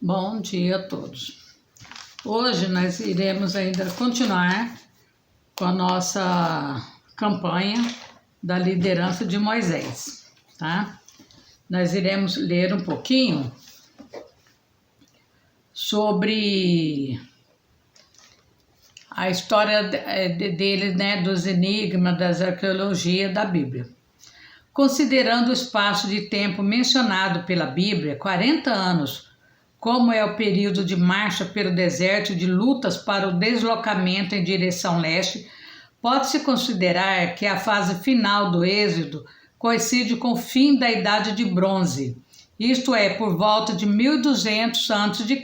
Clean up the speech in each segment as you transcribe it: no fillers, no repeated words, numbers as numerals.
Bom dia a todos. Hoje nós iremos ainda continuar com a nossa campanha da liderança de Moisés, tá? Nós iremos ler um pouquinho sobre a história dele, né, dos enigmas, das arqueologias da Bíblia. Considerando o espaço de tempo mencionado pela Bíblia, 40 anos, como é o período de marcha pelo deserto de lutas para o deslocamento em direção leste, pode-se considerar que a fase final do êxodo coincide com o fim da Idade de Bronze, isto é, por volta de 1200 a.C.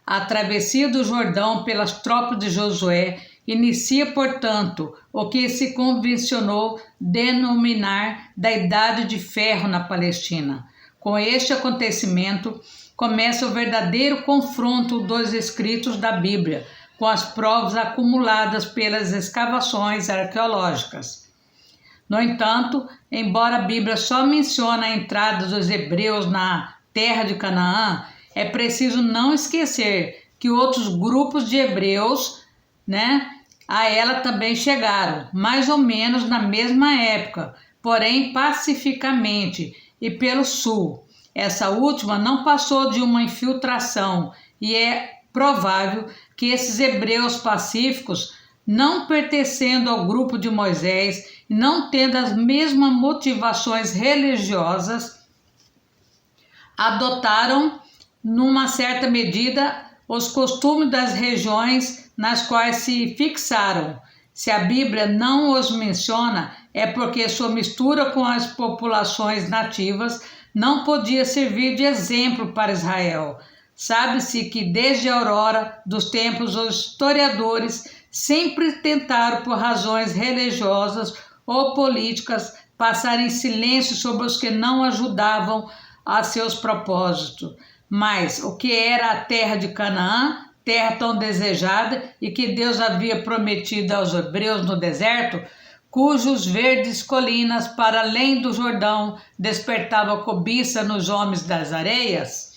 A travessia do Jordão pelas tropas de Josué inicia, portanto, o que se convencionou denominar da Idade de Ferro na Palestina. Com este acontecimento, começa o verdadeiro confronto dos escritos da Bíblia com as provas acumuladas pelas escavações arqueológicas. No entanto, embora a Bíblia só mencione a entrada dos hebreus na terra de Canaã, é preciso não esquecer que outros grupos de hebreus, a ela também chegaram, mais ou menos na mesma época, porém pacificamente e pelo sul. Essa última não passou de uma infiltração e é provável que esses hebreus pacíficos, não pertencendo ao grupo de Moisés e não tendo as mesmas motivações religiosas, adotaram, numa certa medida, os costumes das regiões nas quais se fixaram. Se a Bíblia não os menciona, é porque sua mistura com as populações nativas não podia servir de exemplo para Israel. Sabe-se que desde a aurora dos tempos os historiadores sempre tentaram, por razões religiosas ou políticas, passar em silêncio sobre os que não ajudavam a seus propósitos. Mas o que era a terra de Canaã, terra tão desejada e que Deus havia prometido aos hebreus no deserto, cujos verdes colinas para além do Jordão despertavam cobiça nos homens das areias?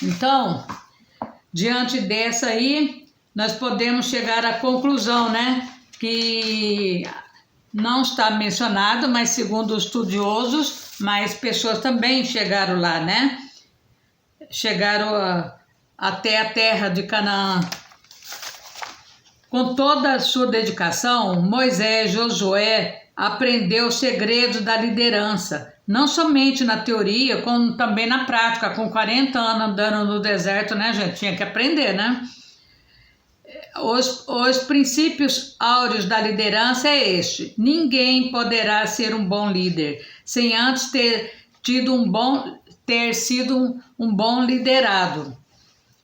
Então, diante dessa aí, nós podemos chegar à conclusão, que não está mencionado, mas segundo os estudiosos, mais pessoas também chegaram lá, Chegaram até a terra de Canaã. Com toda a sua dedicação, Moisés e Josué aprendeu os segredos da liderança, não somente na teoria, como também na prática. Com 40 anos andando no deserto, gente? Tinha que aprender, Os princípios áureos da liderança é este: ninguém poderá ser um bom líder sem antes ter sido um bom liderado.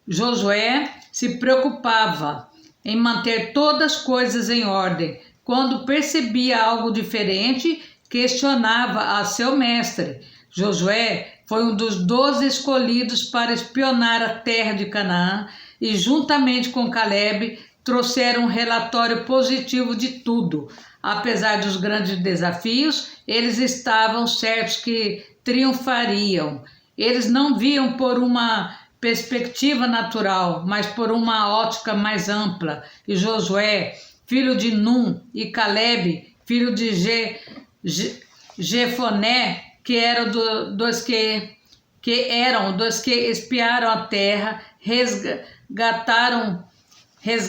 Josué se preocupava em manter todas as coisas em ordem. Quando percebia algo diferente, questionava a seu mestre. Josué foi um dos 12 escolhidos para espionar a terra de Canaã e, juntamente com Caleb, trouxeram um relatório positivo de tudo. Apesar dos grandes desafios, eles estavam certos que triunfariam. Eles não viam por uma perspectiva natural, mas por uma ótica mais ampla. E Josué, filho de Num, e Caleb, filho de Jefoné, que eram dos que espiaram a terra,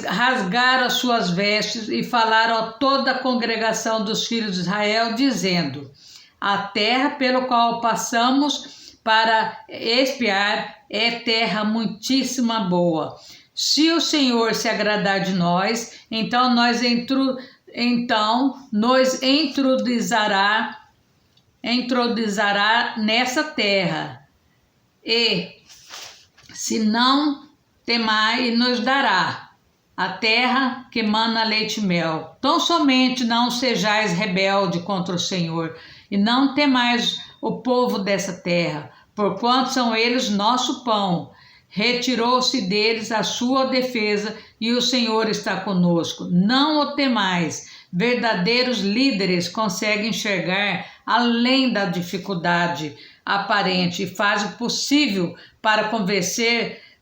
rasgaram as suas vestes e falaram a toda a congregação dos filhos de Israel, dizendo: a terra pelo qual passamos para espiar é terra muitíssima boa. Se o Senhor se agradar de nós, então nos introduzirá nessa terra, e se não temar, e nos dará a terra que mana leite e mel. Tão somente não sejais rebelde contra o Senhor, e não temais o povo dessa terra, porquanto são eles nosso pão. Retirou-se deles a sua defesa, e o Senhor está conosco. Não o temais. Verdadeiros líderes conseguem enxergar além da dificuldade, aparente e faz o possível para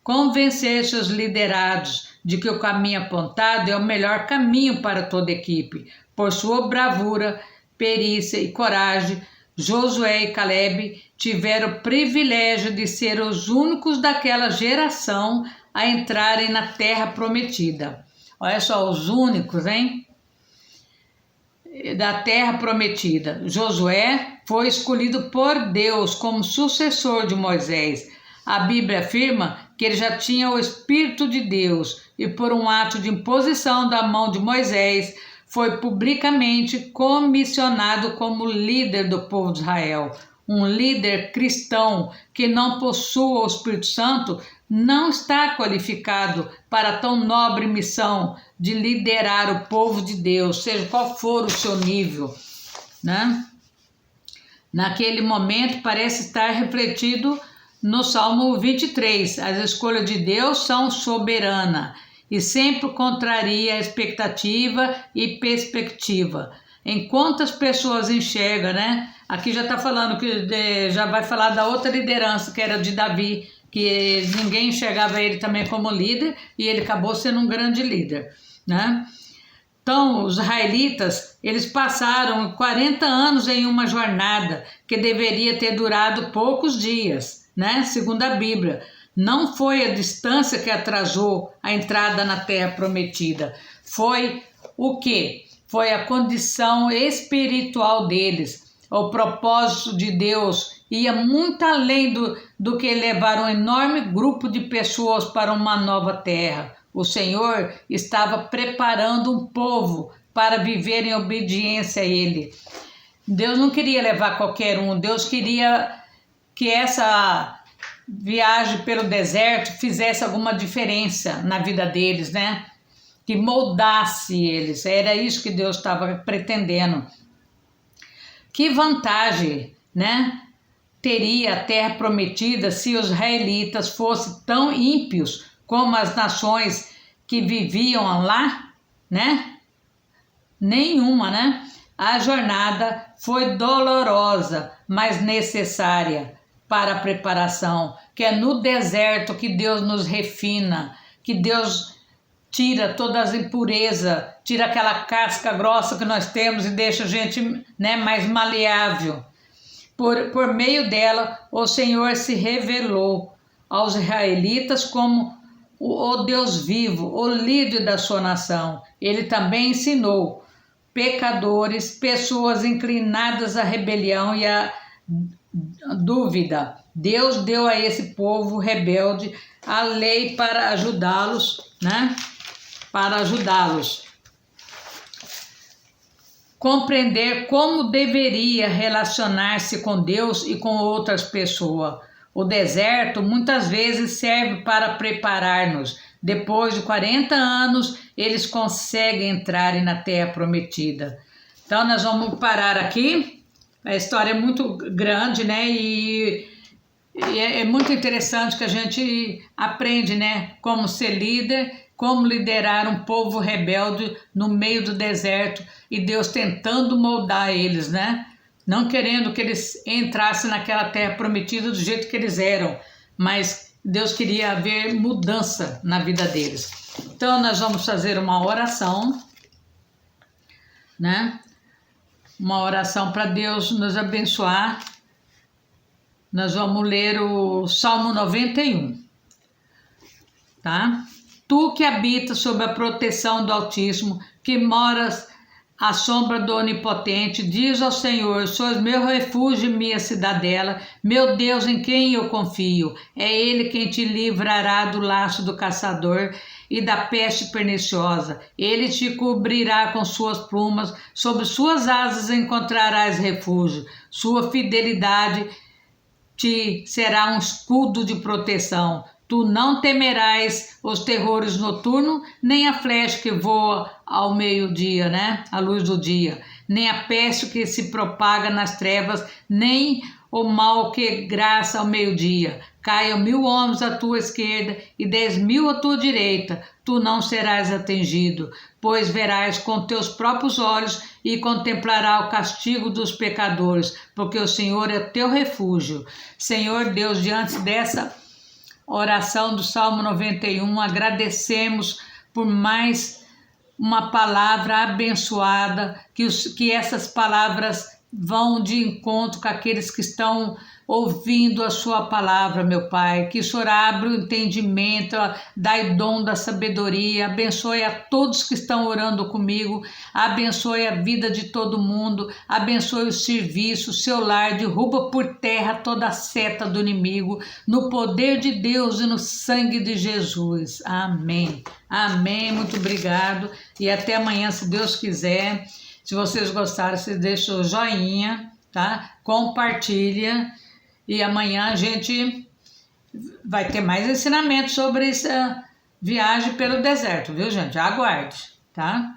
convencer seus liderados de que o caminho apontado é o melhor caminho para toda a equipe. Por sua bravura, perícia e coragem, Josué e Caleb tiveram o privilégio de ser os únicos daquela geração a entrarem na terra prometida. Olha só, os únicos, hein? Da terra prometida. Josué foi escolhido por Deus como sucessor de Moisés. A Bíblia afirma que ele já tinha o Espírito de Deus e por um ato de imposição da mão de Moisés foi publicamente comissionado como líder do povo de Israel. Um líder cristão que não possua o Espírito Santo não está qualificado para tão nobre missão de liderar o povo de Deus, seja qual for o seu nível, né? Naquele momento parece estar refletido no Salmo 23. As escolhas de Deus são soberanas e sempre contraria a expectativa e perspectiva. Enquanto as pessoas enxergam, né? Aqui já está falando que já vai falar da outra liderança que era de Davi, que ninguém enxergava ele também como líder e ele acabou sendo um grande líder, né? Então, os israelitas, eles passaram 40 anos em uma jornada que deveria ter durado poucos dias, né? Segundo a Bíblia. Não foi a distância que atrasou a entrada na terra prometida. Foi o quê? Foi a condição espiritual deles. O propósito de Deus ia muito além do que levar um enorme grupo de pessoas para uma nova terra. O Senhor estava preparando um povo para viver em obediência a Ele. Deus não queria levar qualquer um. Deus queria que essa viagem pelo deserto fizesse alguma diferença na vida deles, né? Que moldasse eles. Era isso que Deus estava pretendendo. Que vantagem, né, teria a terra prometida se os israelitas fossem tão ímpios como as nações que viviam lá, né? Nenhuma, né? A jornada foi dolorosa, mas necessária para a preparação, que é no deserto que Deus nos refina, que Deus tira todas as impurezas, tira aquela casca grossa que nós temos e deixa a gente, né, mais maleável. Por meio dela, o Senhor se revelou aos israelitas como o Deus vivo, o líder da sua nação. Ele também ensinou pecadores, pessoas inclinadas à rebelião e à dúvida. Deus deu a esse povo rebelde a lei para ajudá-los, né? Para ajudá-los compreender como deveria relacionar-se com Deus e com outras pessoas. O deserto muitas vezes serve para preparar-nos. Depois de 40 anos, eles conseguem entrar na terra prometida. Então, nós vamos parar aqui. A história é muito grande, né? E é muito interessante que a gente aprende, né? Como ser líder, como liderar um povo rebelde no meio do deserto e Deus tentando moldar eles, né? Não querendo que eles entrassem naquela terra prometida do jeito que eles eram, mas Deus queria ver mudança na vida deles. Então, nós vamos fazer uma oração, né? Uma oração para Deus nos abençoar. Nós vamos ler o Salmo 91, tá? Tu que habitas sob a proteção do Altíssimo, que moras à sombra do Onipotente, diz ao Senhor: sois meu refúgio e minha cidadela, meu Deus em quem eu confio. É Ele quem te livrará do laço do caçador e da peste perniciosa. Ele te cobrirá com suas plumas, sob suas asas encontrarás refúgio. Sua fidelidade te será um escudo de proteção. Tu não temerás os terrores noturnos, nem a flecha que voa ao meio-dia, né? À luz do dia, nem a peste que se propaga nas trevas, nem o mal que graça ao meio-dia. Caiam 1000 homens à tua esquerda e 10.000 à tua direita, tu não serás atingido, pois verás com teus próprios olhos e contemplará o castigo dos pecadores, porque o Senhor é teu refúgio. Senhor Deus, diante dessa oração do Salmo 91, agradecemos por mais uma palavra abençoada, que essas palavras vão de encontro com aqueles que estão ouvindo a sua palavra, meu Pai. Que o Senhor abra o entendimento, dai dom da sabedoria, abençoe a todos que estão orando comigo, abençoe a vida de todo mundo, abençoe o serviço, o seu lar, derruba por terra toda a seta do inimigo, no poder de Deus e no sangue de Jesus. Amém. Amém, muito obrigado e até amanhã, se Deus quiser. Se vocês gostaram, vocês deixam o joinha, tá? Compartilha e amanhã a gente vai ter mais ensinamentos sobre essa viagem pelo deserto, viu, gente? Aguarde, tá?